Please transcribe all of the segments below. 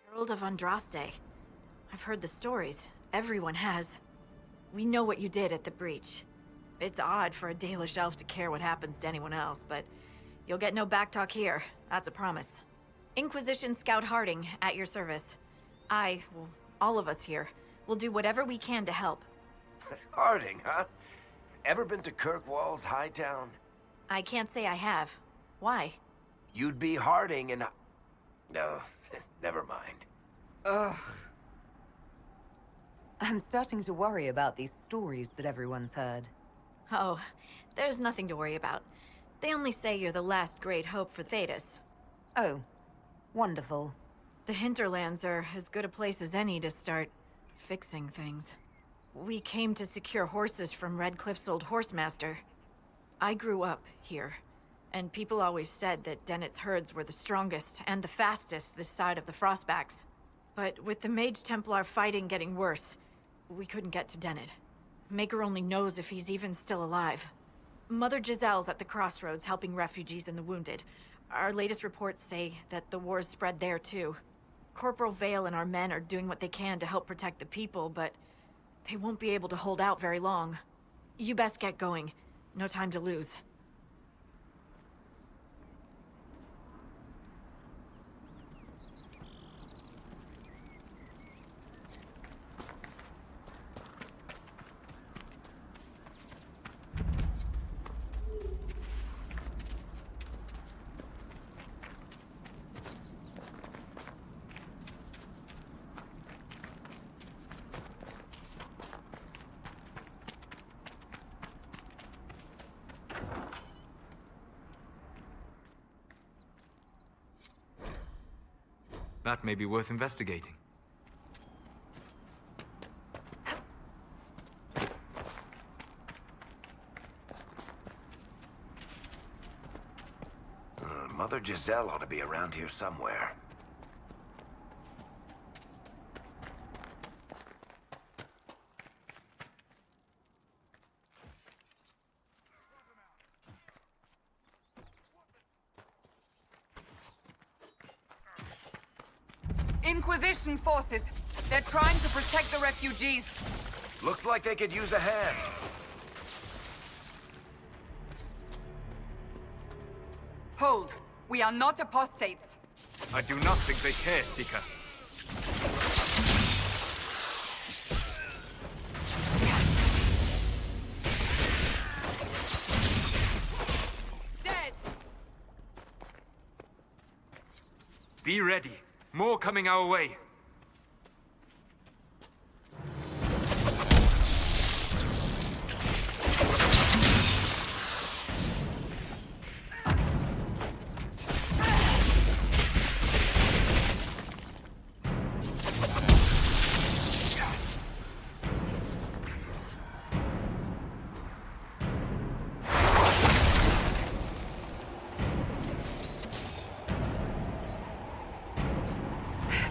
Herald of Andraste. I've heard the stories. Everyone has. We know what you did at the breach. It's odd for a Dalish elf to care what happens to anyone else, but you'll get no backtalk here. That's a promise. Inquisition Scout Harding, at your service. Well, all of us here, will do whatever we can to help. Harding, huh? Ever been to Kirkwall's Hightown? I can't say I have. Why? You'd be Harding and... No, never mind. Ugh. I'm starting to worry about these stories that everyone's heard. Oh, there's nothing to worry about. They only say you're the last great hope for Thedas. Oh, wonderful. The Hinterlands are as good a place as any to start fixing things. We came to secure horses from Redcliffe's old horsemaster. I grew up here, and people always said that Dennett's herds were the strongest and the fastest this side of the Frostbacks. But with the Mage Templar fighting getting worse, we couldn't get to Dennett. Maker only knows if he's even still alive. Mother Giselle's at the crossroads helping refugees and the wounded. Our latest reports say that the war's spread there too. Corporal Vale and our men are doing what they can to help protect the people, but they won't be able to hold out very long. You best get going. No time to lose. That may be worth investigating. Mother Giselle ought to be around here somewhere. Inquisition forces! They're trying to protect the refugees! Looks like they could use a hand. Hold! We are not apostates! I do not think they care, Seeker. Dead! Be ready. More coming our way.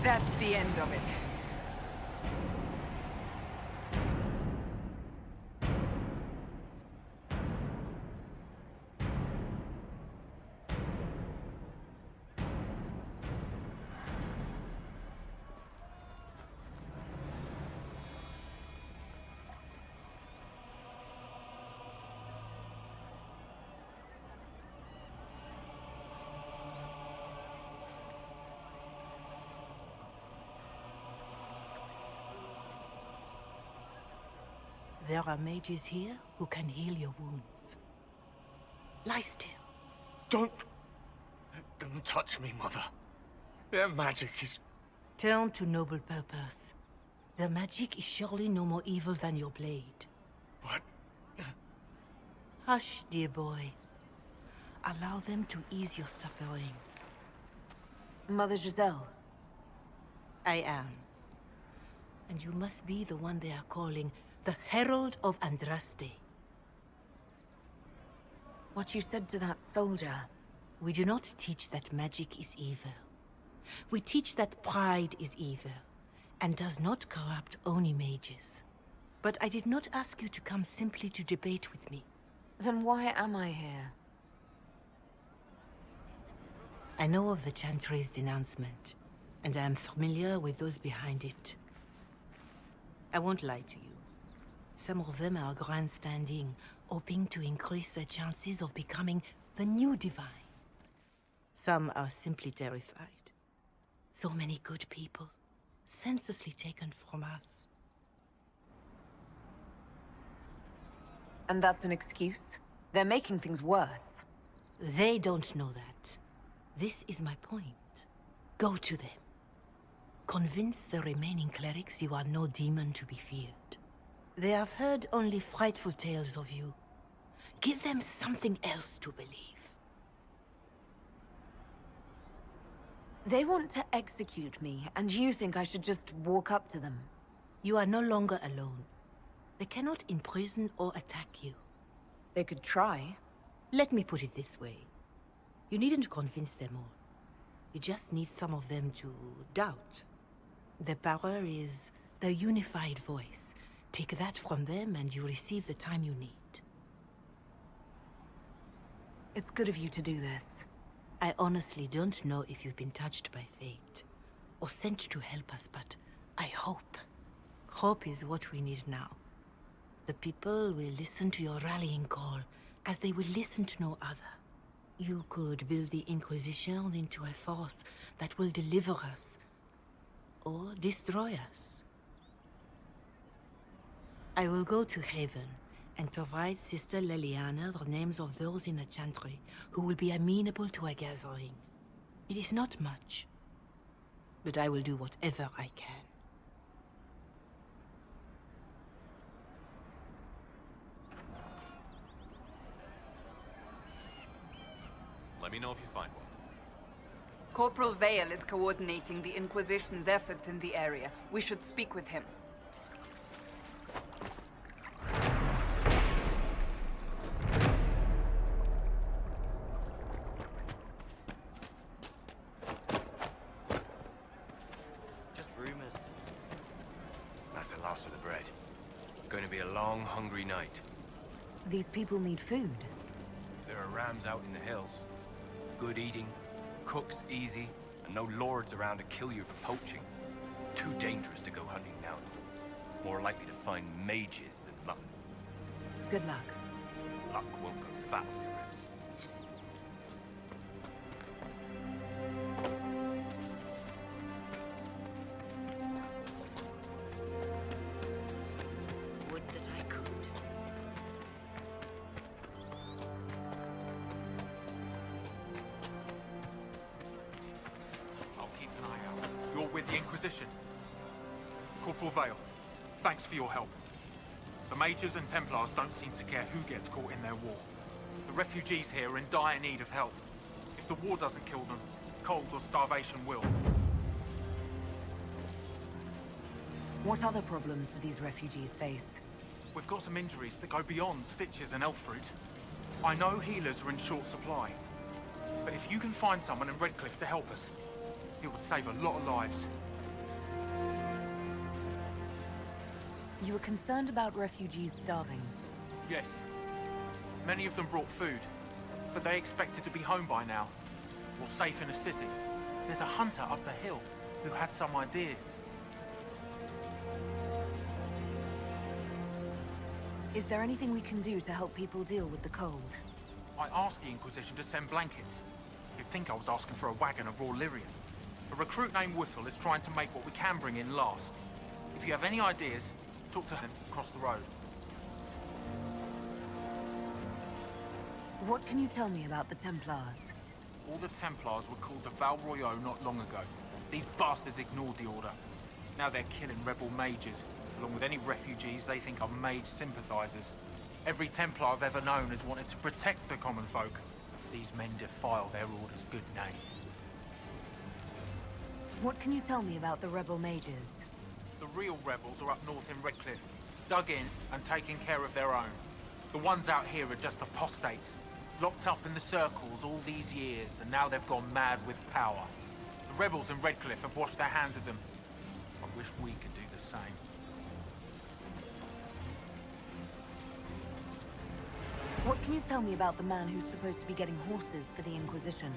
That's the end of it. There are mages here who can heal your wounds. Lie still. Don't touch me, Mother. Their magic is... Turn to noble purpose. Their magic is surely no more evil than your blade. But... Hush, dear boy. Allow them to ease your suffering. Mother Giselle. I am. And you must be the one they are calling the Herald of Andraste. What you said to that soldier. We do not teach that magic is evil. We teach that pride is evil, and does not corrupt only mages. But I did not ask you to come simply to debate with me. Then why am I here? I know of the Chantry's denouncement, and I am familiar with those behind it. I won't lie to you. Some of them are grandstanding, hoping to increase their chances of becoming the new divine. Some are simply terrified. So many good people, senselessly taken from us. And that's an excuse? They're making things worse. They don't know that. This is my point. Go to them. Convince the remaining clerics you are no demon to be feared. They have heard only frightful tales of you. Give them something else to believe. They want to execute me, and you think I should just walk up to them? You are no longer alone. They cannot imprison or attack you. They could try. Let me put it this way. You needn't convince them all. You just need some of them to doubt. Their power is the unified voice. Take that from them and you receive the time you need. It's good of you to do this. I honestly don't know if you've been touched by fate, or sent to help us, but I hope. Hope is what we need now. The people will listen to your rallying call, as they will listen to no other. You could build the Inquisition into a force that will deliver us, or destroy us. I will go to Haven and provide Sister Leliana the names of those in the Chantry who will be amenable to a gathering. It is not much, but I will do whatever I can. Let me know if you find one. Corporal Vale is coordinating the Inquisition's efforts in the area. We should speak with him. Just rumors. That's the last of the bread. Going to be a long, hungry night. These people need food. There are rams out in the hills. Good eating, cooks easy, and no lords around to kill you for poaching. Too dangerous to go hunting now. More likely to find mages than luck. Good luck. Luck won't go fat with your ribs. Would that I could. I'll keep an eye out. You're with the Inquisition. Corporal Vale, thanks for your help. The Mages and Templars don't seem to care who gets caught in their war. The refugees here are in dire need of help. If the war doesn't kill them, cold or starvation will. What other problems do these refugees face? We've got some injuries that go beyond stitches and elf fruit. I know healers are in short supply. But if you can find someone in Redcliffe to help us, it would save a lot of lives. You were concerned about refugees starving. Yes. Many of them brought food, but they expected to be home by now, or safe in a city. There's a hunter up the hill who has some ideas. Is there anything we can do to help people deal with the cold? I asked the Inquisition to send blankets. You'd think I was asking for a wagon of raw Lyrian. A recruit named Whittle is trying to make what we can bring in last. If you have any ideas, talk to him across the road. What can you tell me about the Templars? All the Templars were called to Val Royeaux not long ago. These bastards ignored the order. Now they're killing rebel mages, along with any refugees they think are mage sympathizers. Every Templar I've ever known has wanted to protect the common folk. These men defile their order's good name. What can you tell me about the rebel mages? The real rebels are up north in Redcliffe, dug in and taking care of their own. The ones out here are just apostates, locked up in the circles all these years, and now they've gone mad with power. The rebels in Redcliffe have washed their hands of them. I wish we could do the same. What can you tell me about the man who's supposed to be getting horses for the Inquisition?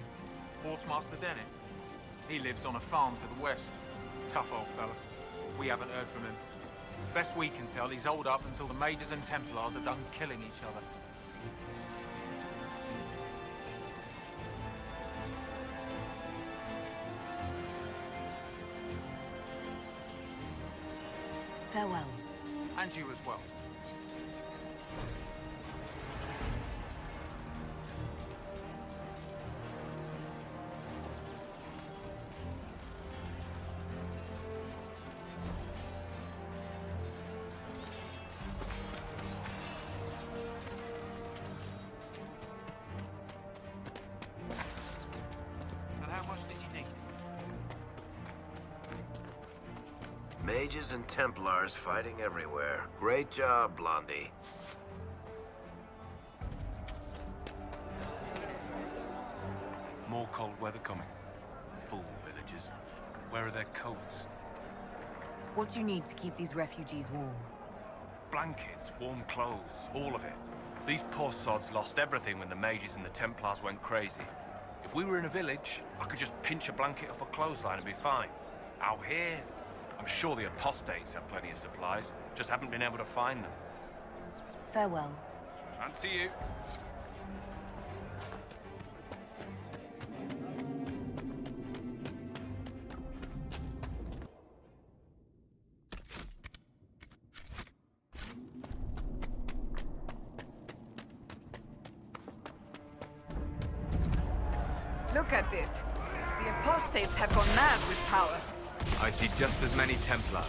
Horsemaster Dennett. He lives on a farm to the west. Tough old fella. We haven't heard from him. Best we can tell, he's holed up until the Mages and Templars are done killing each other. Farewell. And you as well. And how much did you need? Mages and Templars fighting everywhere. Great job, Blondie. More cold weather coming. Fool villagers. Where are their coats? What do you need to keep these refugees warm? Blankets, warm clothes, all of it. These poor sods lost everything when the Mages and the Templars went crazy. If we were in a village, I could just pinch a blanket off a clothesline and be fine. Out here, I'm sure the apostates have plenty of supplies, just haven't been able to find them. Farewell. Fancy you. Look at this. The apostates have gone mad with power. I see just as many Templars.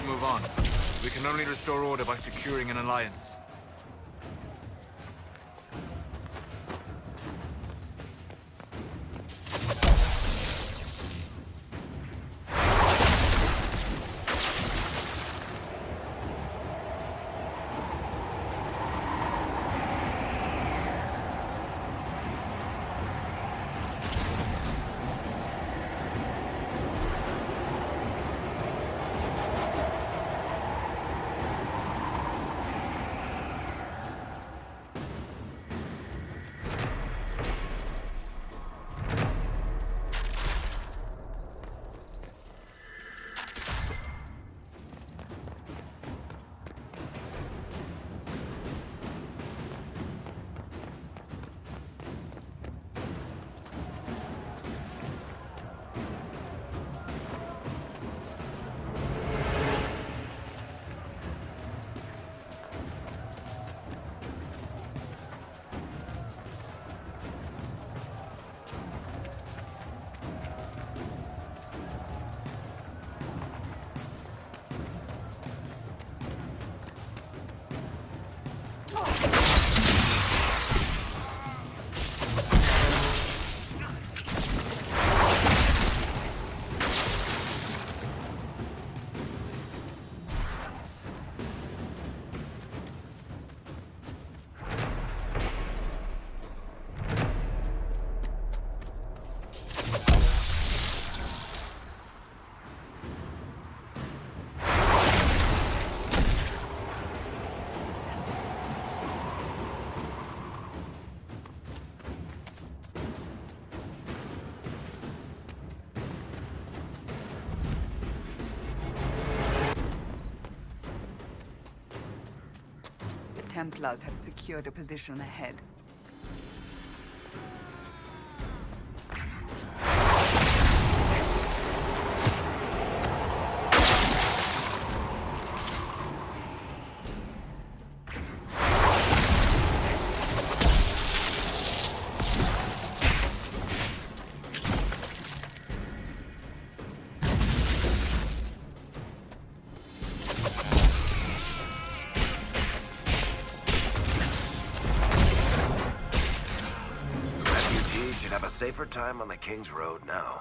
Move on. We can only restore order by securing an alliance. Templars have secured a position ahead. Safer time on the King's Road now.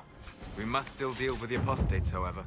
We must still deal with the apostates, however.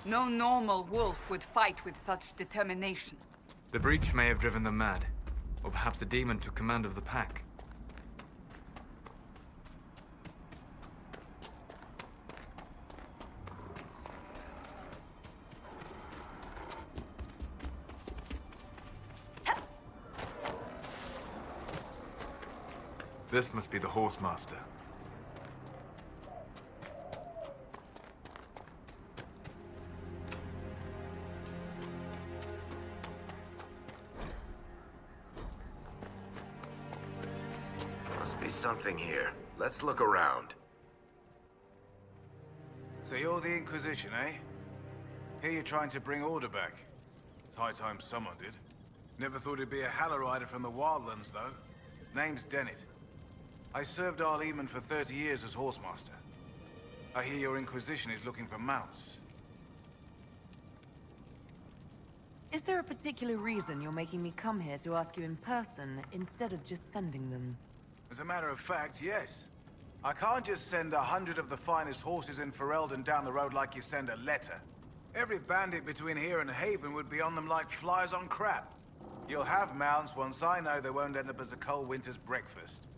No normal wolf would fight with such determination. The breach may have driven them mad. Or perhaps a demon took command of the pack. This must be the Horsemaster. Must be something here. Let's look around. So you're the Inquisition, eh? Here you're trying to bring order back. It's high time someone did. Never thought it'd be a Hallow-Rider from the Wildlands, though. Name's Dennett. I served Arl Eamon for 30 years as Horsemaster. I hear your Inquisition is looking for mounts. Is there a particular reason you're making me come here to ask you in person, instead of just sending them? As a matter of fact, yes. I can't just send 100 of the finest horses in Ferelden down the road like you send a letter. Every bandit between here and Haven would be on them like flies on crap. You'll have mounts once I know they won't end up as a cold winter's breakfast.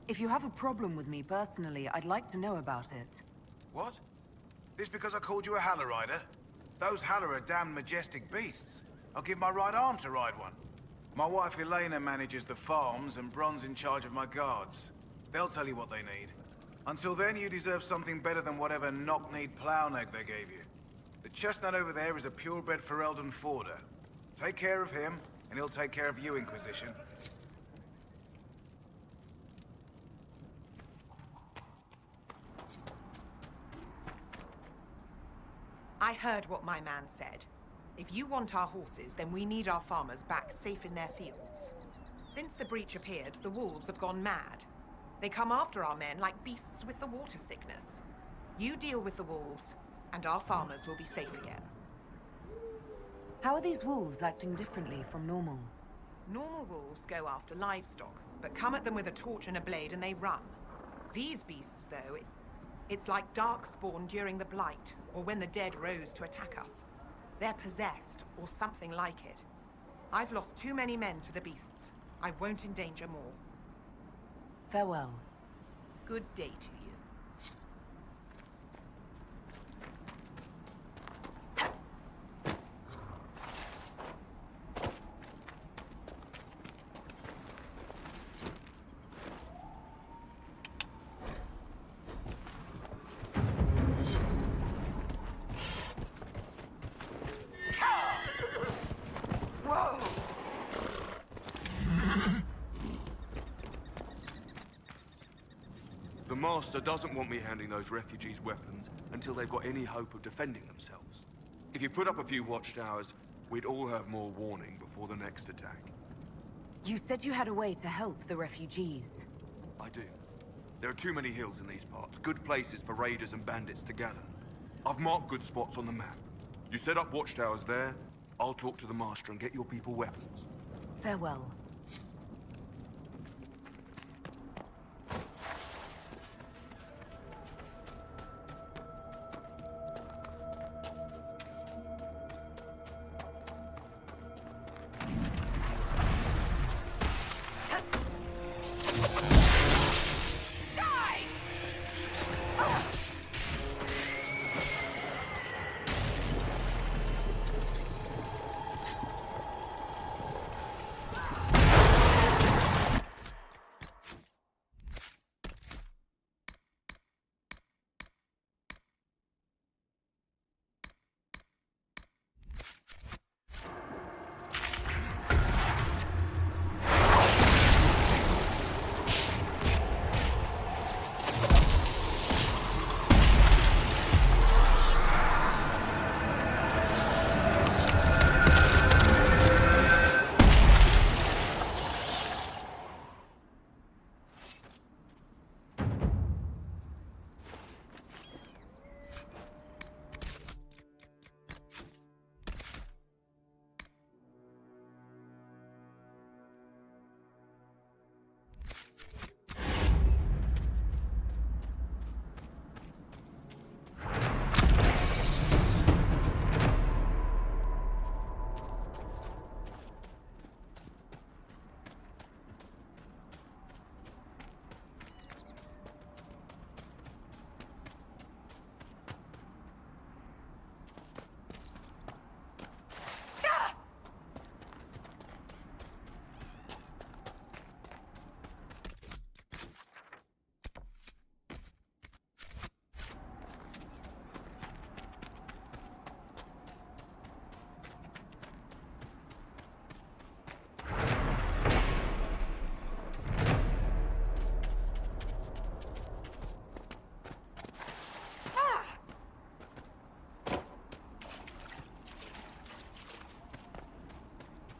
If you have a problem with me personally, I'd like to know about it. What? This because I called you a Hallow-Rider? Those Hallow are damn majestic beasts. I'll give my right arm to ride one. My wife Elena manages the farms and Bron's in charge of my guards. They'll tell you what they need. Until then, you deserve something better than whatever knock-kneed plow-neck they gave you. The chestnut over there is a purebred Ferelden forder. Take care of him, and he'll take care of you, Inquisition. I heard what my man said. If you want our horses, then we need our farmers back safe in their fields. Since the breach appeared, the wolves have gone mad. They come after our men like beasts with the water sickness. You deal with the wolves, and our farmers will be safe again. How are these wolves acting differently from normal? Normal wolves go after livestock, but come at them with a torch and a blade and they run. These beasts, though, it's like Darkspawn during the Blight, or when the dead rose to attack us. They're possessed, or something like it. I've lost too many men to the beasts. I won't endanger more. Farewell. Good day to you. The Master doesn't want me handing those refugees weapons until they've got any hope of defending themselves. If you put up a few watchtowers, we'd all have more warning before the next attack. You said you had a way to help the refugees. I do. There are too many hills in these parts, good places for raiders and bandits to gather. I've marked good spots on the map. You set up watchtowers there, I'll talk to the Master and get your people weapons. Farewell.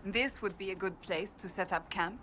This would be a good place to set up camp.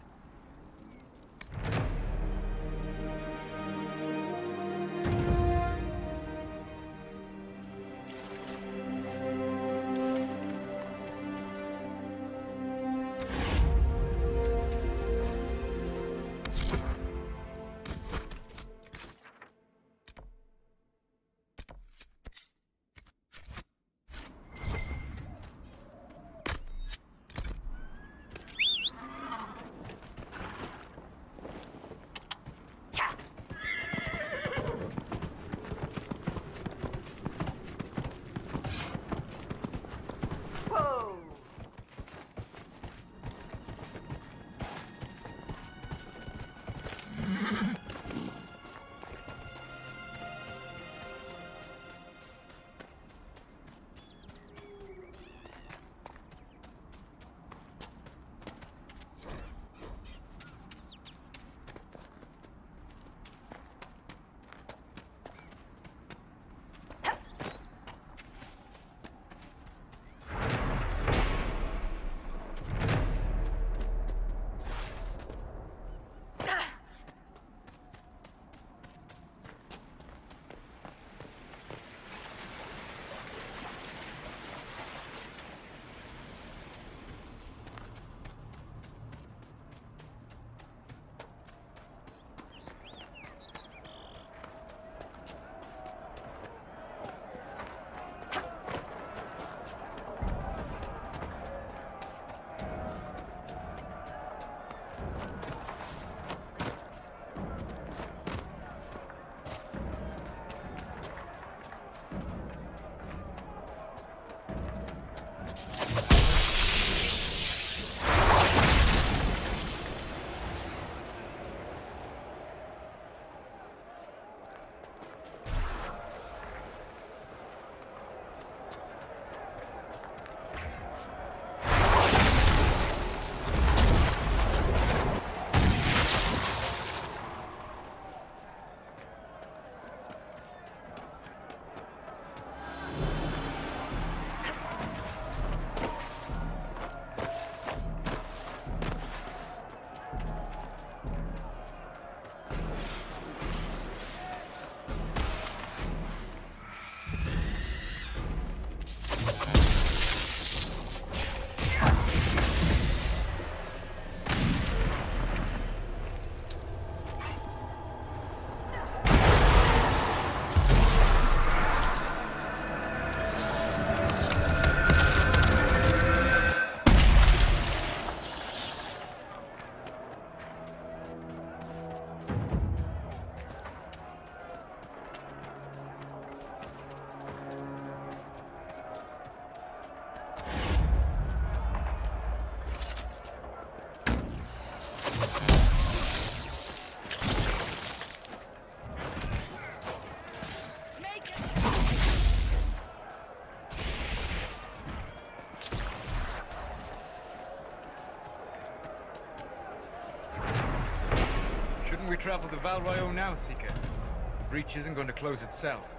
Shouldn't we travel to Val Royeaux now, Seeker? The breach isn't going to close itself.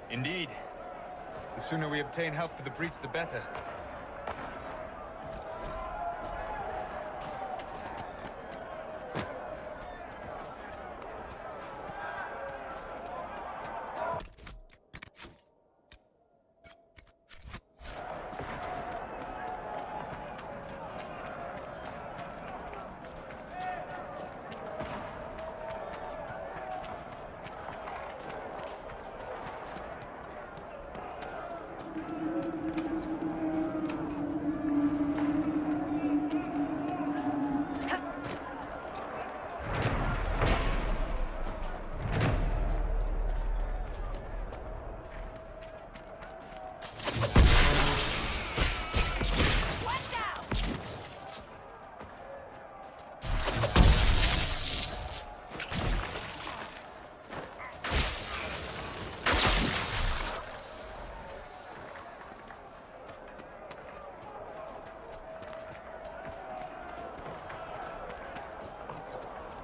Indeed. The sooner we obtain help for the breach, the better.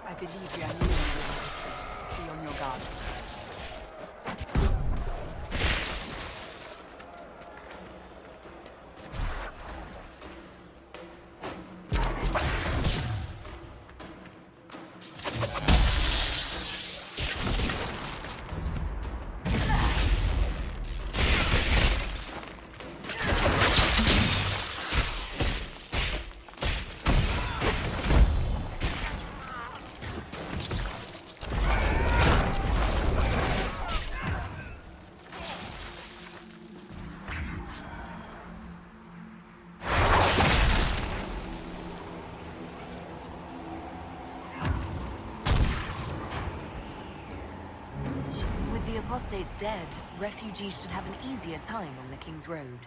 I believe you are near me. Be on your guard. With the apostates dead, refugees should have an easier time on the King's Road.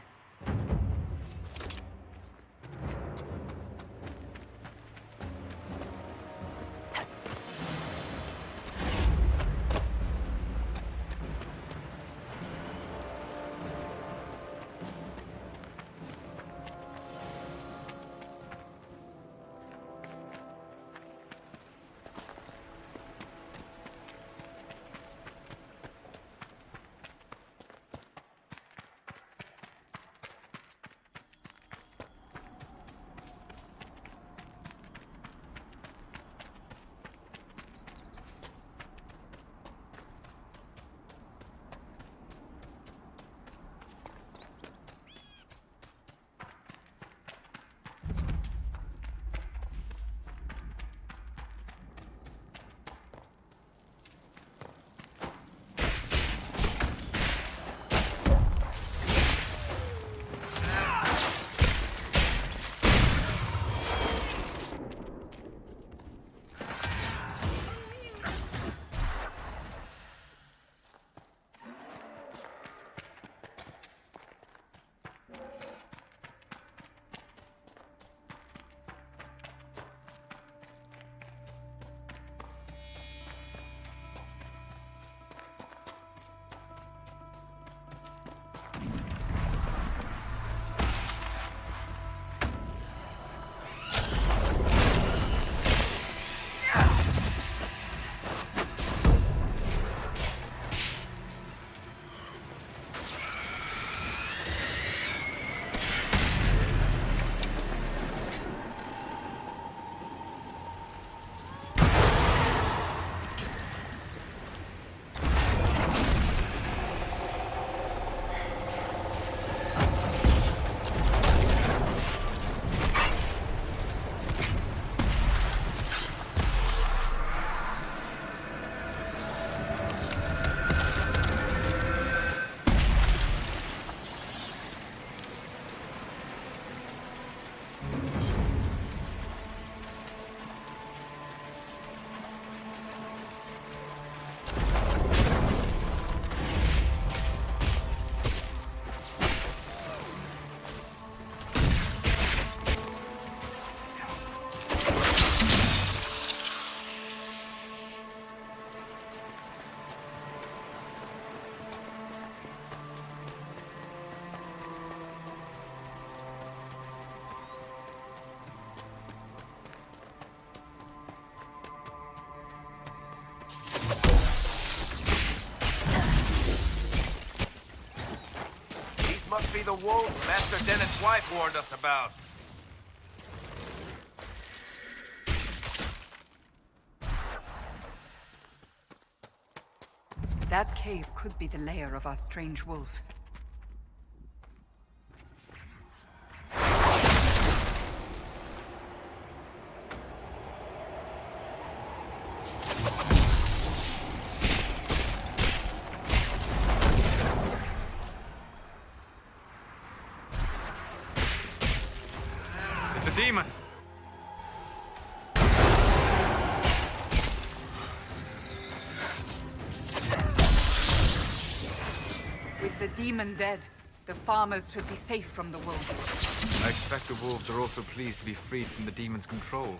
see the wolves Master Dennett's wife warned us about. That cave could be the lair of our strange wolves. It's a demon! With the demon dead, the farmers should be safe from the wolves. I expect the wolves are also pleased to be freed from the demon's control.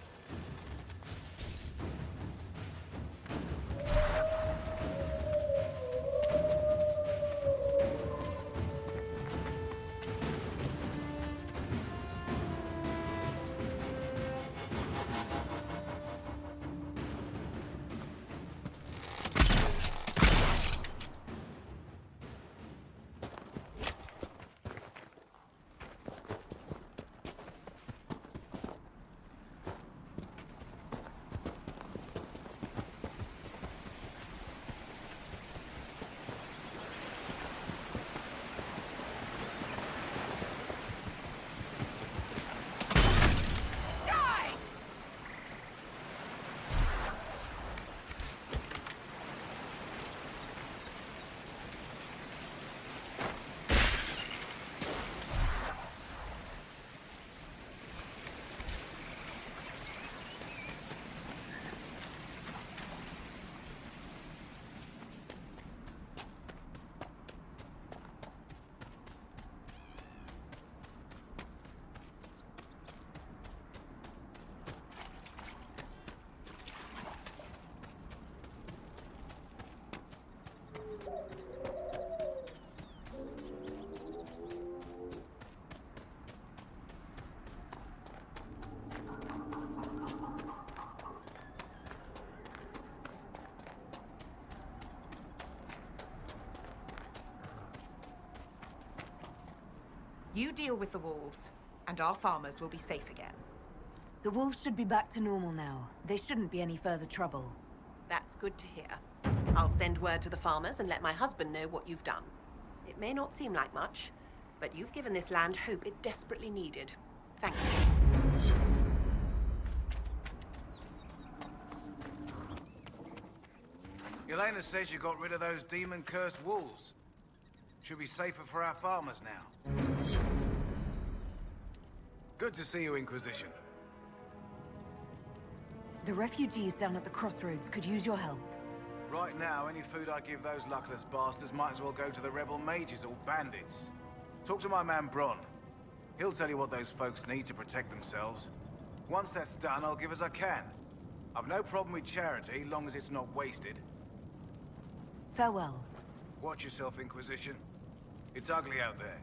You deal with the wolves, and our farmers will be safe again. The wolves should be back to normal now. There shouldn't be any further trouble. That's good to hear. I'll send word to the farmers and let my husband know what you've done. It may not seem like much, but you've given this land hope it desperately needed. Thank you. Yelena says you got rid of those demon-cursed wolves. Should be safer for our farmers now. Good to see you, Inquisition. The refugees down at the crossroads could use your help. Right now, any food I give those luckless bastards might as well go to the rebel mages or bandits. Talk to my man Bron. He'll tell you what those folks need to protect themselves. Once that's done, I'll give as I can. I've no problem with charity, long as it's not wasted. Farewell. Watch yourself, Inquisition. It's ugly out there.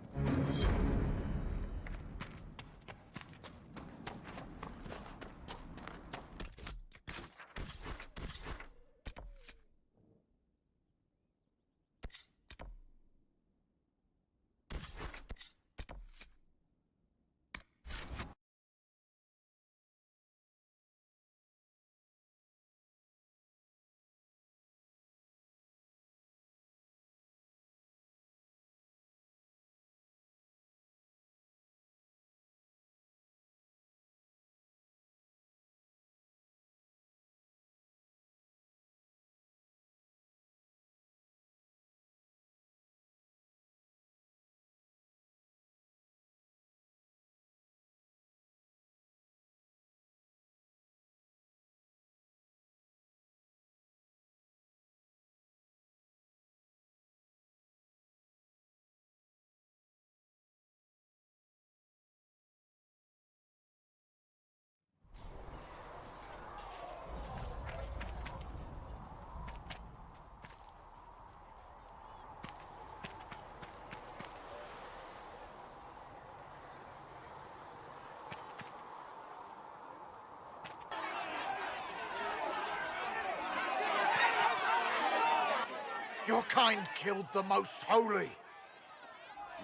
Your kind killed the most holy.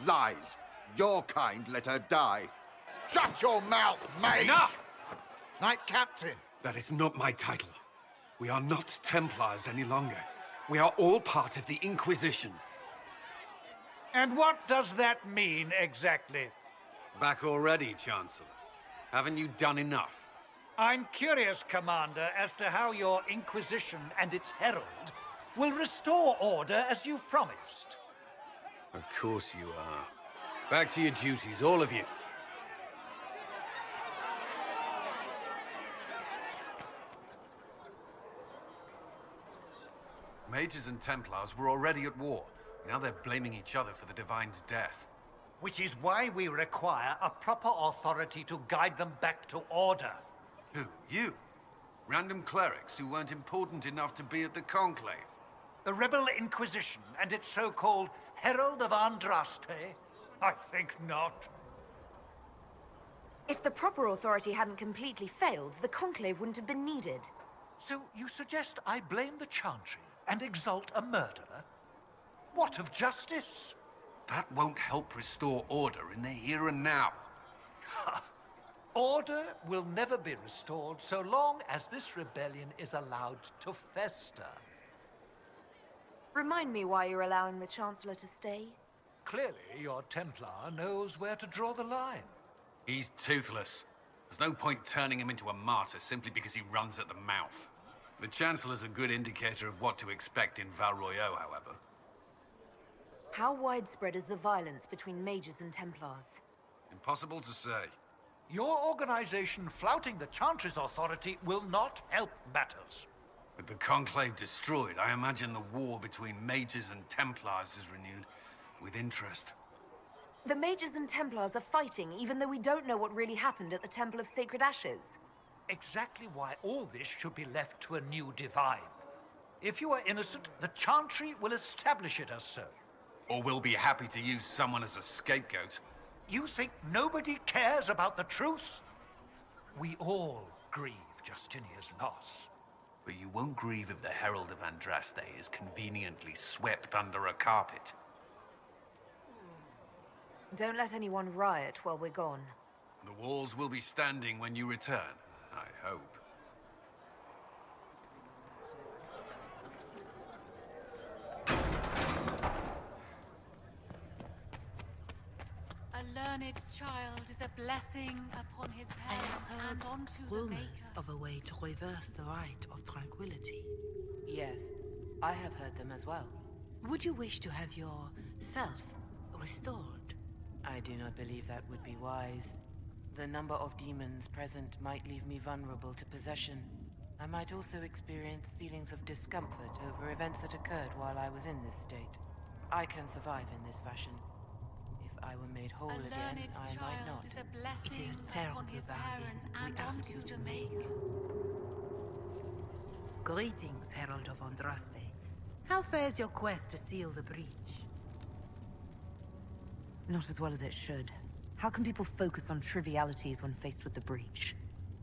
Lies. Your kind let her die. Shut your mouth, mate! Enough! Knight Captain. That is not my title. We are not Templars any longer. We are all part of the Inquisition. And what does that mean, exactly? Back already, Chancellor. Haven't you done enough? I'm curious, Commander, as to how your Inquisition and its herald will restore order as you've promised. Of course you are. Back to your duties, all of you. Mages and Templars were already at war. Now they're blaming each other for the Divine's death. Which is why we require a proper authority to guide them back to order. Who? You? Random clerics who weren't important enough to be at the Conclave? The Rebel Inquisition and its so-called Herald of Andraste? I think not. If the proper authority hadn't completely failed, the Conclave wouldn't have been needed. So you suggest I blame the Chantry and exalt a murderer? What of justice? That won't help restore order in the here and now. Order will never be restored so long as this rebellion is allowed to fester. Remind me why you're allowing the Chancellor to stay? Clearly, your Templar knows where to draw the line. He's toothless. There's no point turning him into a martyr simply because he runs at the mouth. The Chancellor's a good indicator of what to expect in Val Royeaux, however. How widespread is the violence between mages and Templars? Impossible to say. Your organization flouting the Chantry's authority will not help matters. With the Conclave destroyed, I imagine the war between mages and Templars is renewed with interest. The mages and Templars are fighting, even though we don't know what really happened at the Temple of Sacred Ashes. Exactly why all this should be left to a new divine. If you are innocent, the Chantry will establish it as so. Or we'll be happy to use someone as a scapegoat. You think nobody cares about the truth? We all grieve Justinia's loss. But you won't grieve if the Herald of Andraste is conveniently swept under a carpet. Don't let anyone riot while we're gone. The walls will be standing when you return, I hope. A learned child is a blessing upon his parents and onto the Maker. Of a way to reverse the rite of tranquility. Yes, I have heard them as well. Would you wish to have yourself restored? I do not believe that would be wise. The number of demons present might leave me vulnerable to possession. I might also experience feelings of discomfort over events that occurred while I was in this state. I can survive in this fashion. If I were made whole again, I might not. It is a terrible bargain we ask you to make. Greetings, Herald of Andraste. How fares your quest to seal the breach? Not as well as it should. How can people focus on trivialities when faced with the breach?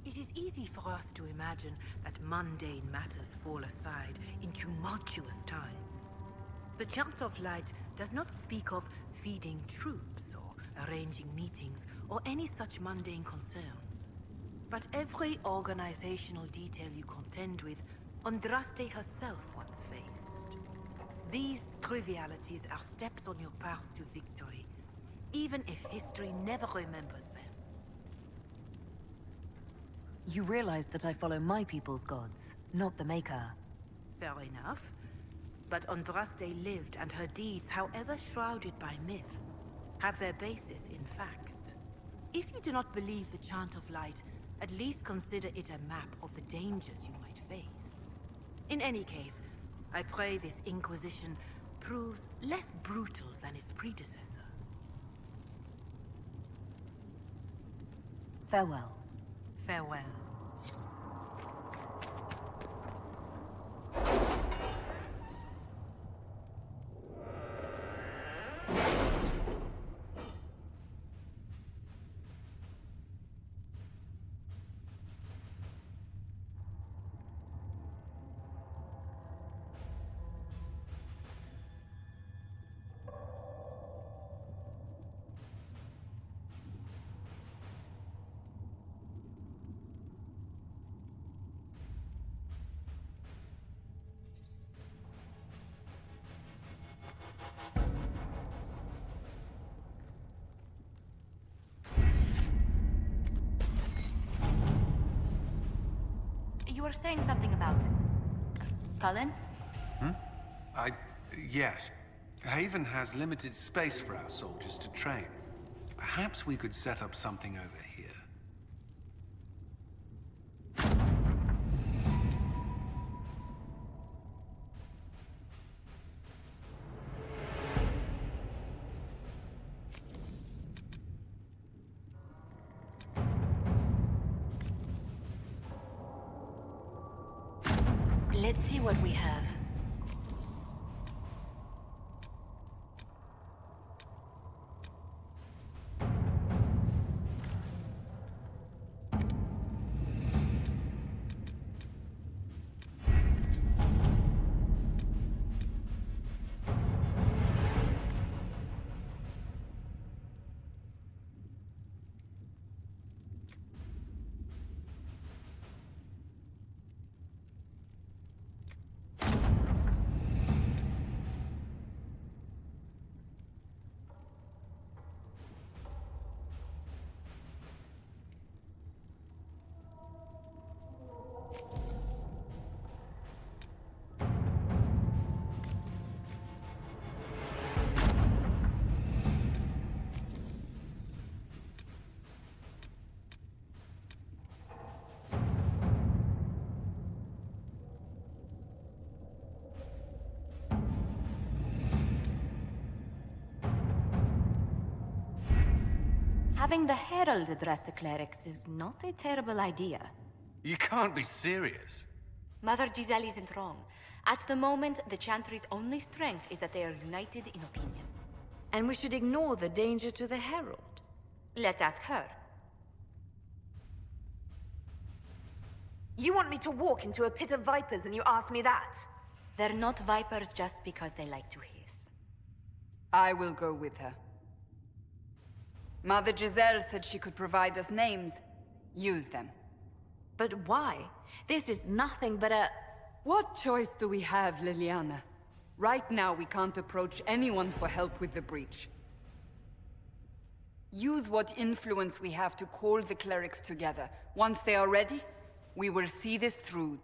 It is easy for us to imagine that mundane matters fall aside in tumultuous times. The Chant of Light does not speak of feeding troops or arranging meetings or any such mundane concerns. But every organizational detail you contend with, Andraste herself once faced. These trivialities are steps on your path to victory, even if history never remembers them. You realize that I follow my people's gods, not the Maker. Fair enough. But Andraste lived, and her deeds, however shrouded by myth, have their basis in fact. If you do not believe the Chant of Light, at least consider it a map of the dangers you might face. In any case, I pray this Inquisition proves less brutal than its predecessor. Farewell. Farewell. were saying something about... Cullen? Yes. Haven has limited space for our soldiers to train. Perhaps we could set up something over here. Let's see what we have. Having the Herald address the clerics is not a terrible idea. You can't be serious. Mother Giselle isn't wrong. At the moment, the Chantry's only strength is that they are united in opinion. And we should ignore the danger to the Herald. Let's ask her. You want me to walk into a pit of vipers and you ask me that? They're not vipers just because they like to hiss. I will go with her. Mother Giselle said she could provide us names. Use them. But why? This is nothing but a... What choice do we have, Liliana? Right now, we can't approach anyone for help with the breach. Use what influence we have to call the clerics together. Once they are ready, we will see this through